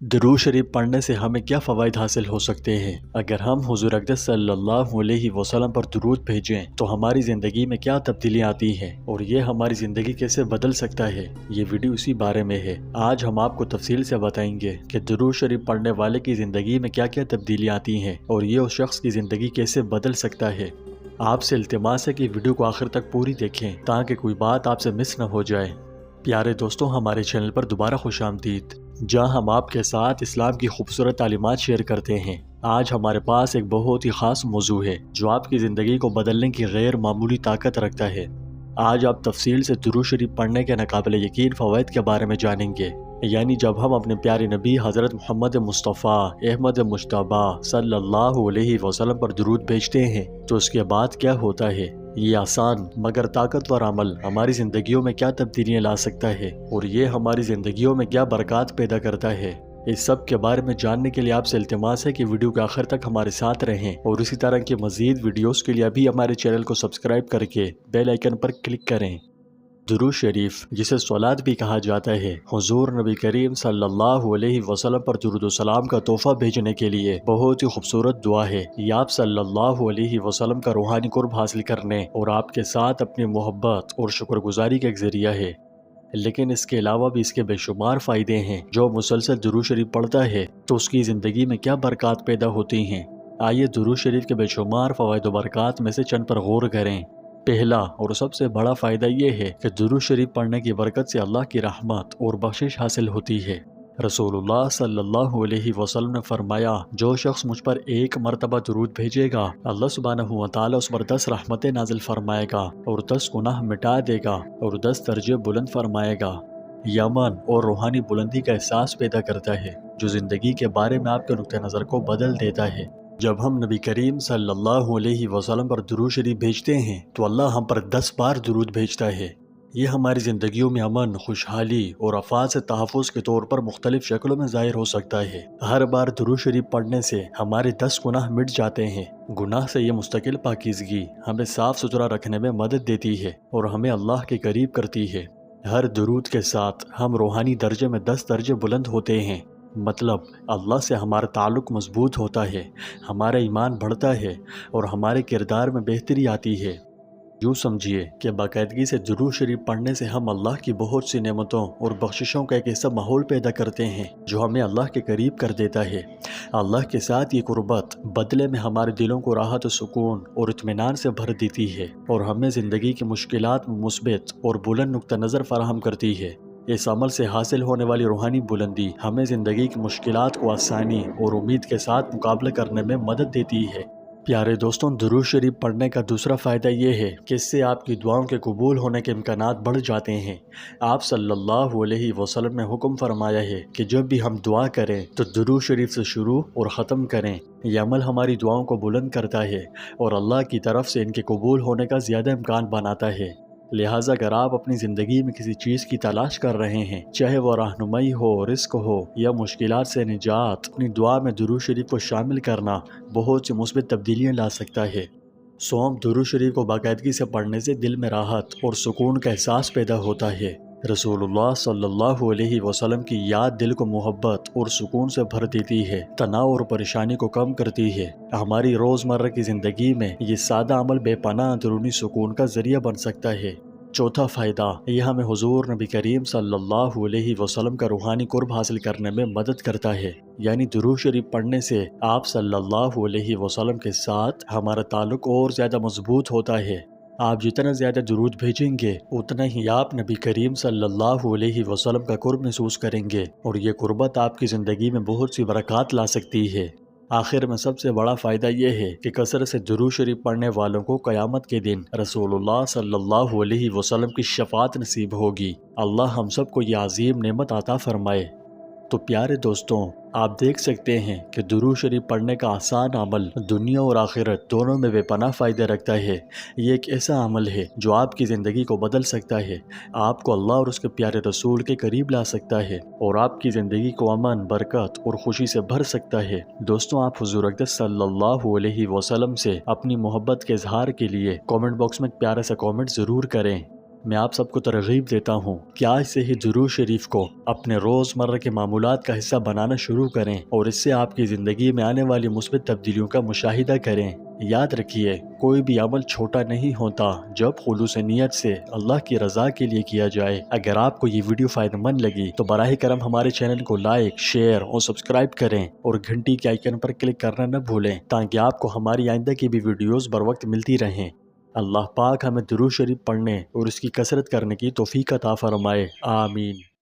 درود شریف پڑھنے سے ہمیں کیا فوائد حاصل ہو سکتے ہیں؟ اگر ہم حضور اقدس صلی اللہ علیہ وسلم پر درود بھیجیں تو ہماری زندگی میں کیا تبدیلیاں آتی ہیں اور یہ ہماری زندگی کیسے بدل سکتا ہے؟ یہ ویڈیو اسی بارے میں ہے۔ آج ہم آپ کو تفصیل سے بتائیں گے کہ درود شریف پڑھنے والے کی زندگی میں کیا کیا تبدیلیاں آتی ہیں اور یہ اس شخص کی زندگی کیسے بدل سکتا ہے۔ آپ سے التماس ہے کہ ویڈیو کو آخر تک پوری دیکھیں تاکہ کوئی بات آپ سے مس نہ ہو جائے۔ پیارے دوستوں، ہمارے چینل پر دوبارہ خوش آمدید، جہاں ہم آپ کے ساتھ اسلام کی خوبصورت تعلیمات شیئر کرتے ہیں۔ آج ہمارے پاس ایک بہت ہی خاص موضوع ہے جو آپ کی زندگی کو بدلنے کی غیر معمولی طاقت رکھتا ہے۔ آج آپ تفصیل سے درود شریف پڑھنے کے ناقابل یقین فوائد کے بارے میں جانیں گے، یعنی جب ہم اپنے پیارے نبی حضرت محمد مصطفیٰ احمد مجتبی صلی اللہ علیہ وسلم پر درود بھیجتے ہیں تو اس کے بعد کیا ہوتا ہے۔ یہ آسان مگر طاقتور عمل ہماری زندگیوں میں کیا تبدیلیاں لا سکتا ہے اور یہ ہماری زندگیوں میں کیا برکات پیدا کرتا ہے۔ اس سب کے بارے میں جاننے کے لیے آپ سے التماس ہے کہ ویڈیو کے آخر تک ہمارے ساتھ رہیں اور اسی طرح کی مزید ویڈیوز کے لیے ابھی ہمارے چینل کو سبسکرائب کر کے بیل آئیکن پر کلک کریں۔ درود شریف، جسے صلوات بھی کہا جاتا ہے، حضور نبی کریم صلی اللہ علیہ وسلم پر درود و سلام کا تحفہ بھیجنے کے لیے بہت ہی خوبصورت دعا ہے۔ یہ آپ صلی اللہ علیہ وسلم کا روحانی قرب حاصل کرنے اور آپ کے ساتھ اپنی محبت اور شکر گزاری کا ایک ذریعہ ہے۔ لیکن اس کے علاوہ بھی اس کے بے شمار فائدے ہیں۔ جو مسلسل درود شریف پڑھتا ہے تو اس کی زندگی میں کیا برکات پیدا ہوتی ہیں۔ آئیے درود شریف کے بے شمار فوائد و برکات میں سے چند پر غور کریں۔ پہلا اور سب سے بڑا فائدہ یہ ہے کہ درود شریف پڑھنے کی برکت سے اللہ کی رحمت اور بخشش حاصل ہوتی ہے۔ رسول اللہ صلی اللہ علیہ وسلم نے فرمایا، جو شخص مجھ پر ایک مرتبہ درود بھیجے گا، اللہ سبحانہ و تعالی اس پر 10 رحمتیں نازل فرمائے گا اور 10 گناہ مٹا دے گا اور 10 درجے بلند فرمائے گا۔ یہ امن اور روحانی بلندی کا احساس پیدا کرتا ہے جو زندگی کے بارے میں آپ کے نقطہ نظر کو بدل دیتا ہے۔ جب ہم نبی کریم صلی اللہ علیہ وسلم پر درود شریف بھیجتے ہیں تو اللہ ہم پر 10 بار درود بھیجتا ہے۔ یہ ہماری زندگیوں میں امن، خوشحالی اور آفات سے تحفظ کے طور پر مختلف شکلوں میں ظاہر ہو سکتا ہے۔ ہر بار درود شریف پڑھنے سے ہمارے 10 گناہ مٹ جاتے ہیں۔ گناہ سے یہ مستقل پاکیزگی ہمیں صاف ستھرا رکھنے میں مدد دیتی ہے اور ہمیں اللہ کے قریب کرتی ہے۔ ہر درود کے ساتھ ہم روحانی درجے میں 10 درجے بلند ہوتے ہیں، مطلب اللہ سے ہمارا تعلق مضبوط ہوتا ہے، ہمارا ایمان بڑھتا ہے اور ہمارے کردار میں بہتری آتی ہے۔ یوں سمجھیے کہ باقاعدگی سے درود شریف پڑھنے سے ہم اللہ کی بہت سی نعمتوں اور بخششوں کا ایک ایسا ماحول پیدا کرتے ہیں جو ہمیں اللہ کے قریب کر دیتا ہے۔ اللہ کے ساتھ یہ قربت بدلے میں ہمارے دلوں کو راحت و سکون اور اطمینان سے بھر دیتی ہے اور ہمیں زندگی کی مشکلات میں مثبت اور بلند نقطہ نظر فراہم کرتی ہے۔ اس عمل سے حاصل ہونے والی روحانی بلندی ہمیں زندگی کی مشکلات کو آسانی اور امید کے ساتھ مقابلہ کرنے میں مدد دیتی ہے۔ پیارے دوستوں، درود شریف پڑھنے کا دوسرا فائدہ یہ ہے کہ اس سے آپ کی دعاؤں کے قبول ہونے کے امکانات بڑھ جاتے ہیں۔ آپ صلی اللہ علیہ وسلم نے حکم فرمایا ہے کہ جب بھی ہم دعا کریں تو درود شریف سے شروع اور ختم کریں۔ یہ عمل ہماری دعاؤں کو بلند کرتا ہے اور اللہ کی طرف سے ان کے قبول ہونے کا زیادہ امکان بناتا ہے۔ لہٰذا اگر آپ اپنی زندگی میں کسی چیز کی تلاش کر رہے ہیں، چاہے وہ رہنمائی ہو، رزق ہو یا مشکلات سے نجات، اپنی دعا میں درود شریف کو شامل کرنا بہت سی مثبت تبدیلیاں لا سکتا ہے۔ درود شریف کو باقاعدگی سے پڑھنے سے دل میں راحت اور سکون کا احساس پیدا ہوتا ہے۔ رسول اللہ صلی اللہ علیہ وسلم کی یاد دل کو محبت اور سکون سے بھر دیتی ہے، تناؤ اور پریشانی کو کم کرتی ہے۔ ہماری روزمرہ کی زندگی میں یہ سادہ عمل بے پناہ اندرونی سکون کا ذریعہ بن سکتا ہے۔ چوتھا فائدہ، یہ ہمیں حضور نبی کریم صلی اللہ علیہ وسلم کا روحانی قرب حاصل کرنے میں مدد کرتا ہے، یعنی درود شریف پڑھنے سے آپ صلی اللہ علیہ وسلم کے ساتھ ہمارا تعلق اور زیادہ مضبوط ہوتا ہے۔ آپ جتنا زیادہ درود بھیجیں گے اتنا ہی آپ نبی کریم صلی اللہ علیہ وسلم کا قرب محسوس کریں گے اور یہ قربت آپ کی زندگی میں بہت سی برکات لا سکتی ہے۔ آخر میں سب سے بڑا فائدہ یہ ہے کہ کثرت سے درود شریف پڑھنے والوں کو قیامت کے دن رسول اللہ صلی اللہ علیہ وسلم کی شفاعت نصیب ہوگی۔ اللہ ہم سب کو یہ عظیم نعمت عطا فرمائے۔ تو پیارے دوستوں، آپ دیکھ سکتے ہیں کہ درود شریف پڑھنے کا آسان عمل دنیا اور آخرت دونوں میں بے پناہ فائدے رکھتا ہے۔ یہ ایک ایسا عمل ہے جو آپ کی زندگی کو بدل سکتا ہے، آپ کو اللہ اور اس کے پیارے رسول کے قریب لا سکتا ہے اور آپ کی زندگی کو امن، برکت اور خوشی سے بھر سکتا ہے۔ دوستوں، آپ حضور اقدس صلی اللہ علیہ وسلم سے اپنی محبت کے اظہار کے لیے کامنٹ باکس میں ایک پیارا سا کامنٹ ضرور کریں۔ میں آپ سب کو ترغیب دیتا ہوں کہ آج سے ہی درود شریف کو اپنے روزمرہ کے معمولات کا حصہ بنانا شروع کریں اور اس سے آپ کی زندگی میں آنے والی مثبت تبدیلیوں کا مشاہدہ کریں۔ یاد رکھیے، کوئی بھی عمل چھوٹا نہیں ہوتا جب خلوص نیت سے اللہ کی رضا کے لیے کیا جائے۔ اگر آپ کو یہ ویڈیو فائدہ مند لگی تو براہ کرم ہمارے چینل کو لائک، شیئر اور سبسکرائب کریں اور گھنٹی کے آئیکن پر کلک کرنا نہ بھولیں تاکہ آپ کو ہماری آئندہ کی بھی ویڈیوز بر وقت ملتی رہیں۔ اللہ پاک ہمیں درود شریف پڑھنے اور اس کی کثرت کرنے کی توفیق عطا فرمائے، آمین۔